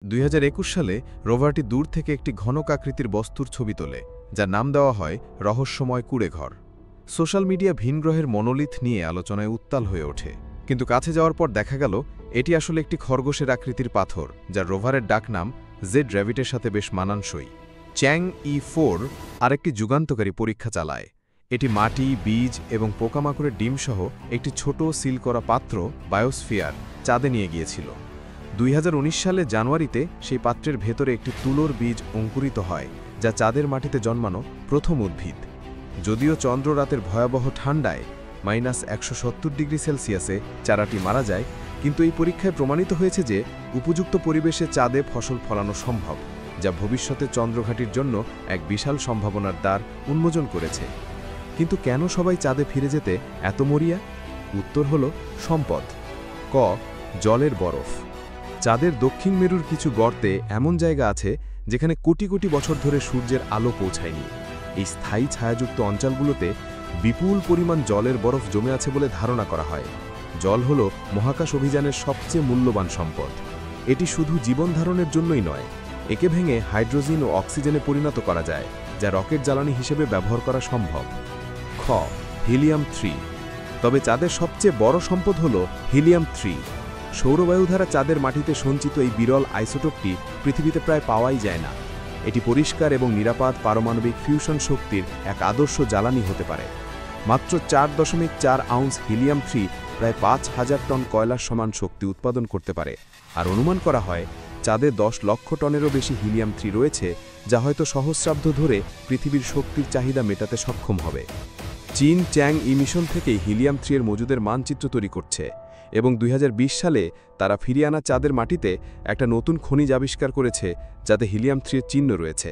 2021 সালে রোভারটি দূর থেকে একটি ঘনকাকৃতির বস্তুর ছবি তোলে, যার নাম দেওয়া হয় রহস্যময় কুঁড়েঘর। সোশ্যাল মিডিয়া ভিনগ্রহের মনোলিথ নিয়ে আলোচনায় উত্তাল হয়ে ওঠে, কিন্তু কাছে যাওয়ার পর দেখা গেল এটি আসলে একটি খরগোশের আকৃতির পাথর, যার রোভারের ডাকনাম জেড র্যাবিটের সাথে বেশ মানানসই। চ্যাং-ই-4 আরেকটি যুগান্তকারী পরীক্ষা চালায়। এটি মাটি, বীজ এবং পোকামাকড়ের ডিমসহ একটি ছোট সিল করা পাত্র বায়োস্ফিয়ার চাঁদে নিয়ে গিয়েছিল। 2019 সালে জানুয়ারিতে সেই পাত্রের ভেতরে একটি তুলোর বীজ অঙ্কুরিত হয়, যা চাঁদের মাটিতে জন্মানো প্রথম উদ্ভিদ। যদিও চন্দ্র রাতের ভয়াবহ ঠান্ডায় -170°C চারাটি মারা যায়, কিন্তু এই পরীক্ষায় প্রমাণিত হয়েছে যে উপযুক্ত পরিবেশে চাঁদে ফসল ফলানো সম্ভব, যা ভবিষ্যতে চন্দ্রঘাটির জন্য এক বিশাল সম্ভাবনার দ্বার উন্মোচন করেছে। কিন্তু কেন সবাই চাঁদে ফিরে যেতে এত মরিয়া? উত্তর হল সম্পদ। ক, জলের বরফ। চাঁদের দক্ষিণ মেরুর কিছু গর্তে এমন জায়গা আছে যেখানে কোটি কোটি বছর ধরে সূর্যের আলো পৌঁছায়নি। এই স্থায়ী ছায়াযুক্ত অঞ্চলগুলোতে বিপুল পরিমাণ জলের বরফ জমে আছে বলে ধারণা করা হয়। জল হল মহাকাশ অভিযানের সবচেয়ে মূল্যবান সম্পদ। এটি শুধু জীবন ধারণের জন্যই নয়, একে ভেঙে হাইড্রোজেন ও অক্সিজেনে পরিণত করা যায়, যা রকেট জ্বালানি হিসেবে ব্যবহার করা সম্ভব। খ, হিলিয়াম-3। তবে চাঁদের সবচেয়ে বড় সম্পদ হল হিলিয়াম-3। সৌরবায়ু দ্বারা চাঁদের মাটিতে সঞ্চিত এই বিরল আইসোটোপটি পৃথিবীতে প্রায় পাওয়াই যায় না। এটি পরিষ্কার এবং নিরাপদ পারমাণবিক ফিউশন শক্তির এক আদর্শ জ্বালানি হতে পারে। মাত্র 4.4 আউন্স হিলিয়াম-3 প্রায় 5,000 টন কয়লার সমান শক্তি উৎপাদন করতে পারে, আর অনুমান করা হয় চাঁদে 10 লক্ষ টনেরও বেশি হিলিয়াম-3 রয়েছে, যা হয়তো সহস্রাব্দ ধরে পৃথিবীর শক্তির চাহিদা মেটাতে সক্ষম হবে। চীন চ্যাং-ই মিশন থেকেই হিলিয়াম-3 এর মজুদের মানচিত্র তৈরি করছে, এবং 2020 সালে তারা ফিরিয়ে আনা চাঁদের মাটিতে একটা নতুন খনিজ আবিষ্কার করেছে, যাতে হিলিয়াম-3 এর চিহ্ন রয়েছে।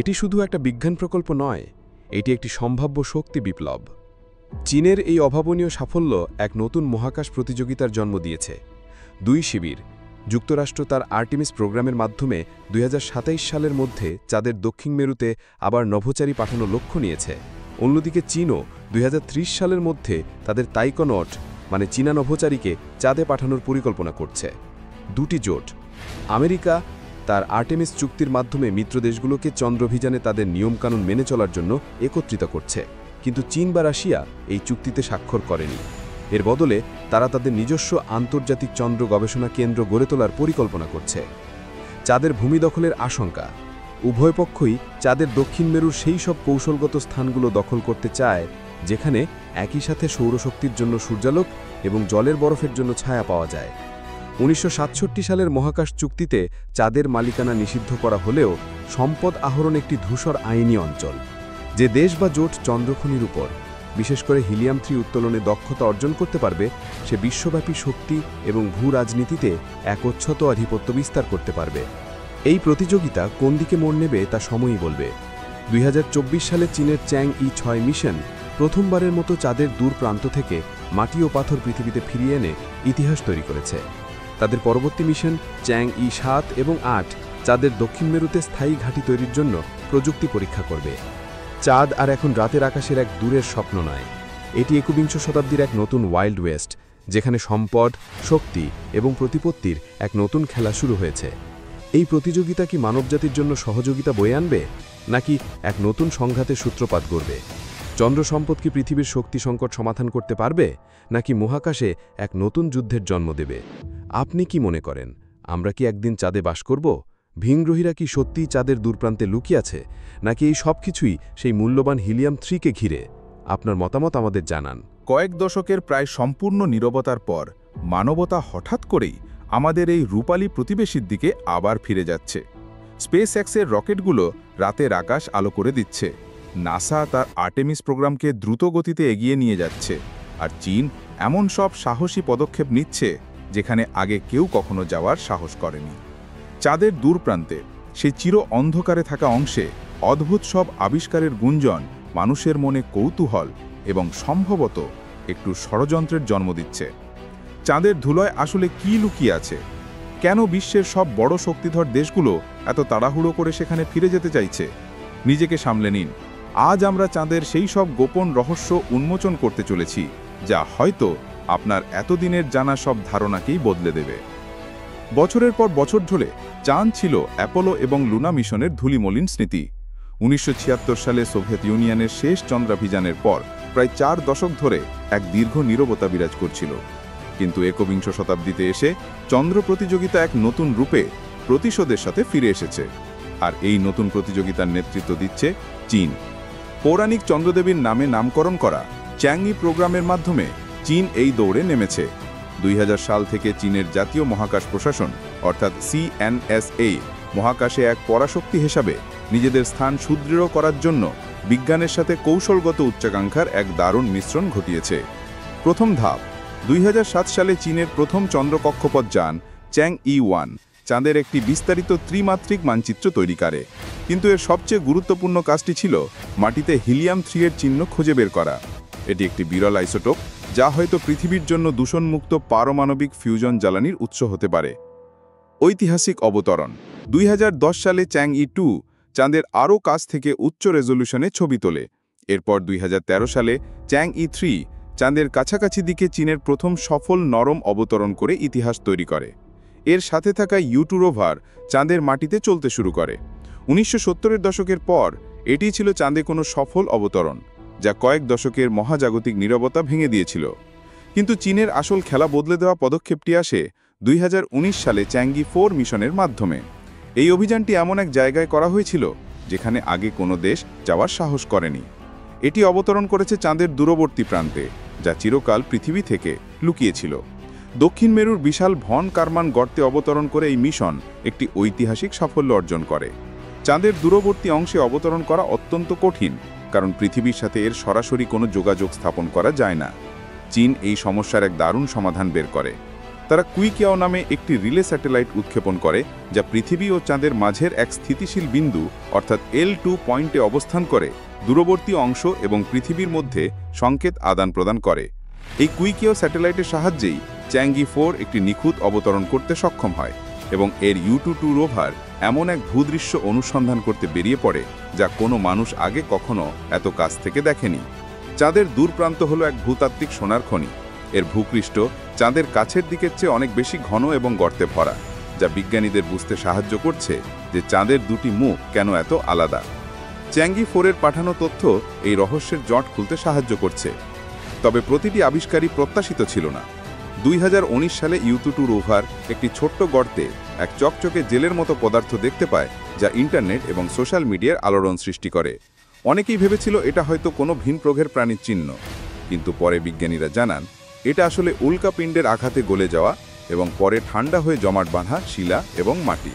এটি শুধু একটা বিজ্ঞান প্রকল্প নয়, এটি একটি সম্ভাব্য শক্তি বিপ্লব। চীনের এই অভাবনীয় সাফল্য এক নতুন মহাকাশ প্রতিযোগিতার জন্ম দিয়েছে। 2 শিবির যুক্তরাষ্ট্র তার আর্টেমিস প্রোগ্রামের মাধ্যমে 2027 সালের মধ্যে চাঁদের দক্ষিণ মেরুতে আবার নভোচারী পাঠানো লক্ষ্য নিয়েছে। অন্যদিকে চীনও 2030 সালের মধ্যে তাদের তাইকনট মানে চীনা নভোচারীকে চাঁদে পাঠানোর পরিকল্পনা করছে। 2টি জোট, আমেরিকা তার আর্টেমিস চুক্তির মাধ্যমে মিত্র দেশগুলোকে চন্দ্রাভিযানে তাদের নিয়মকানুন মেনে চলার জন্য একত্রিত করছে, কিন্তু চীন বা রাশিয়া এই চুক্তিতে স্বাক্ষর করেনি। এর বদলে তারা তাদের নিজস্ব আন্তর্জাতিক চন্দ্র গবেষণা কেন্দ্র গড়ে তোলার পরিকল্পনা করছে। চাঁদের ভূমি দখলের আশঙ্কা। উভয় পক্ষই চাঁদের দক্ষিণ মেরুর সেই সব কৌশলগত স্থানগুলো দখল করতে চায় যেখানে একই সাথে সৌরশক্তির জন্য সূর্যালোক এবং জলের বরফের জন্য ছায়া পাওয়া যায়। 1967 সালের মহাকাশ চুক্তিতে চাঁদের মালিকানা নিষিদ্ধ করা হলেও সম্পদ আহরণ একটি ধূসর আইনি অঞ্চল। যে দেশ বা জোট চন্দ্রখনির উপর, বিশেষ করে হিলিয়াম-3 উত্তোলনে দক্ষতা অর্জন করতে পারবে, সে বিশ্বব্যাপী শক্তি এবং ভূ-রাজনীতিতে একচ্ছত্র আধিপত্য বিস্তার করতে পারবে। এই প্রতিযোগিতা কোন দিকে মোড় নেবে তা সময়ই বলবে। 2024 সালে চীনের চ্যাং-ই-6 মিশন প্রথমবারের মতো চাঁদের দূর প্রান্ত থেকে মাটি ও পাথর পৃথিবীতে ফিরিয়ে এনে ইতিহাস তৈরি করেছে। তাদের পরবর্তী মিশন চ্যাং-ই-7 এবং 8 চাঁদের দক্ষিণ মেরুতে স্থায়ী ঘাঁটি তৈরির জন্য প্রযুক্তি পরীক্ষা করবে। চাঁদ আর এখন রাতের আকাশের এক দূরের স্বপ্ন নয়, এটি 21 শতাব্দীর এক নতুন ওয়াইল্ড ওয়েস্ট, যেখানে সম্পদ, শক্তি এবং প্রতিপত্তির এক নতুন খেলা শুরু হয়েছে। এই প্রতিযোগিতা কি মানবজাতির জন্য সহযোগিতা বয়ে আনবে, নাকি এক নতুন সংঘাতের সূত্রপাত গড়বে? চন্দ্র সম্পদ কি পৃথিবীর শক্তি সংকট সমাধান করতে পারবে, নাকি মহাকাশে এক নতুন যুদ্ধের জন্ম দেবে? আপনি কি মনে করেন, আমরা কি একদিন চাঁদে বাস করব? ভিনগ্রহীরা কি সত্যিই চাঁদের দূরপ্রান্তে লুকিয়ে আছে, নাকি এই সব কিছুই সেই মূল্যবান হিলিয়াম-3কে ঘিরে? আপনার মতামত আমাদের জানান। কয়েক দশকের প্রায় সম্পূর্ণ নীরবতার পর মানবতা হঠাৎ করেই আমাদের এই রূপালী প্রতিবেশীর দিকে আবার ফিরে যাচ্ছে। স্পেস এক্সের রকেটগুলো রাতের আকাশ আলো করে দিচ্ছে, নাসা তার আর্টেমিস প্রোগ্রামকে দ্রুত গতিতে এগিয়ে নিয়ে যাচ্ছে, আর চীন এমন সব সাহসী পদক্ষেপ নিচ্ছে যেখানে আগে কেউ কখনো যাওয়ার সাহস করেনি। চাঁদের দূর প্রান্তে সেই চির অন্ধকারে থাকা অংশে অদ্ভুত সব আবিষ্কারের গুঞ্জন মানুষের মনে কৌতূহল এবং সম্ভবত একটু ষড়যন্ত্রের জন্ম দিচ্ছে। চাঁদের ধুলোয় আসলে কি লুকিয়ে আছে? কেন বিশ্বের সব বড় শক্তিধর দেশগুলো এত তাড়াহুড়ো করে সেখানে ফিরে যেতে চাইছে? নিজেকে সামলে নিন, আজ আমরা চাঁদের সেই সব গোপন রহস্য উন্মোচন করতে চলেছি, যা হয়তো আপনার এতদিনের জানা সব ধারণাকেই বদলে দেবে। বছরের পর বছর ধরে চাঁদ ছিল অ্যাপোলো এবং লুনা মিশনের ধূলিমলিন স্মৃতি। 1976 সালে সোভিয়েত ইউনিয়নের শেষ চন্দ্রাভিযানের পর প্রায় 4 দশক ধরে এক দীর্ঘ নীরবতা বিরাজ করছিল। কিন্তু একবিংশ শতাব্দীতে এসে চন্দ্র প্রতিযোগিতা এক নতুন রূপে প্রতিশোধের সাথে ফিরে এসেছে। আর এই নতুন প্রতিযোগিতার নেতৃত্ব দিচ্ছে চীন। পৌরাণিক চন্দ্রদেবীর নামে নামকরণ করা চ্যাংই প্রোগ্রামের মাধ্যমে চীন এই দৌড়ে নেমেছে। 2000 সাল থেকে চীনের জাতীয় মহাকাশ প্রশাসন অর্থাৎ CNSA মহাকাশে এক পরাশক্তি হিসাবে নিজেদের স্থান সুদৃঢ় করার জন্য বিজ্ঞানের সাথে কৌশলগত উচ্চাকাঙ্ক্ষার এক দারুণ মিশ্রণ ঘটিয়েছে। প্রথম ধাপ 2007 সালে চীনের প্রথম চন্দ্রকক্ষপথ যান চ্যাংই-1 চাঁদের একটি বিস্তারিত ত্রিমাত্রিক মানচিত্র তৈরি করে। কিন্তু এর সবচেয়ে গুরুত্বপূর্ণ কাজটি ছিল মাটিতে হিলিয়াম-3 এর চিহ্ন খুঁজে বের করা। এটি একটি বিরল আইসোটোপ যা হয়তো পৃথিবীর জন্য দূষণমুক্ত পারমাণবিক ফিউশন জ্বালানির উৎস হতে পারে। ঐতিহাসিক অবতরণ 2010 সালে চ্যাংই-2 চাঁদের আরও কাছ থেকে উচ্চ রেজলিউশনে ছবি তোলে। এরপর 2013 সালে চ্যাংই-3 চাঁদের কাছাকাছি দিকে চীনের প্রথম সফল নরম অবতরণ করে ইতিহাস তৈরি করে। এর সাথে থাকা ইউ2 রোভার চাঁদের মাটিতে চলতে শুরু করে। 1970-এর দশকের পর এটি ছিল চাঁদে কোনো সফল অবতরণ, যা কয়েক দশকের মহাজাগতিক নীরবতা ভেঙে দিয়েছিল। কিন্তু চীনের আসল খেলা বদলে দেওয়া পদক্ষেপটি আসে 2019 সালে চ্যাংই-4 মিশনের মাধ্যমে। এই অভিযানটি এমন এক জায়গায় করা হয়েছিল যেখানে আগে কোনো দেশ যাওয়ার সাহস করেনি। এটি অবতরণ করেছে চাঁদের দূরবর্তী প্রান্তে, যা চিরকাল পৃথিবী থেকে লুকিয়েছিল। দক্ষিণ মেরুর বিশাল ভন কারমান গর্তে অবতরণ করে এই মিশন একটি ঐতিহাসিক সাফল্য অর্জন করে। চাঁদের দূরবর্তী অংশে অবতরণ করা অত্যন্ত কঠিন, কারণ পৃথিবীর সাথে এর সরাসরি কোনো যোগাযোগ স্থাপন করা যায় না। চীন এই সমস্যার এক দারুণ সমাধান বের করে। তারা কুইকিয়াও নামে একটি রিলে স্যাটেলাইট উৎক্ষেপণ করে, যা পৃথিবী ও চাঁদের মাঝের এক স্থিতিশীল বিন্দু অর্থাৎ L2 পয়েন্টে অবস্থান করে দূরবর্তী অংশ এবং পৃথিবীর মধ্যে সংকেত আদান প্রদান করে। এই কুইকিয়াও স্যাটেলাইটের সাহায্যেই চ্যাংই-4 একটি নিখুঁত অবতরণ করতে সক্ষম হয় এবং এর ইউ2 রোভার এমন এক ভূদৃশ্য অনুসন্ধান করতে বেরিয়ে পড়ে যা কোনো মানুষ আগে কখনো এত কাছ থেকে দেখেনি। চাঁদের দূরপ্রান্ত হলো এক ভূতাত্ত্বিক সোনার খনি। এর ভূপৃষ্ঠ চাঁদের কাছের দিকের চেয়ে অনেক বেশি ঘন এবং গর্তে ভরা, যা বিজ্ঞানীদের বুঝতে সাহায্য করছে যে চাঁদের দুটি মুখ কেন এত আলাদা। চ্যাংই-4 পাঠানো তথ্য এই রহস্যের জট খুলতে সাহায্য করছে। তবে প্রতিটি আবিষ্কারই প্রত্যাশিত ছিল না। 2019 সালে ইউ2 রোভার একটি ছোট্ট গর্তে এক চকচকে জেলের মতো পদার্থ দেখতে পায়, যা ইন্টারনেট এবং সোশ্যাল মিডিয়ার আলোড়ন সৃষ্টি করে। অনেকেই ভেবেছিল এটা হয়তো কোনো ভিন প্রভেদ প্রাণীর চিহ্ন, কিন্তু পরে বিজ্ঞানীরা জানান এটা আসলে উল্কাপিণ্ডের আঘাতে গলে যাওয়া এবং পরে ঠান্ডা হয়ে জমাট বাঁধা শিলা এবং মাটি।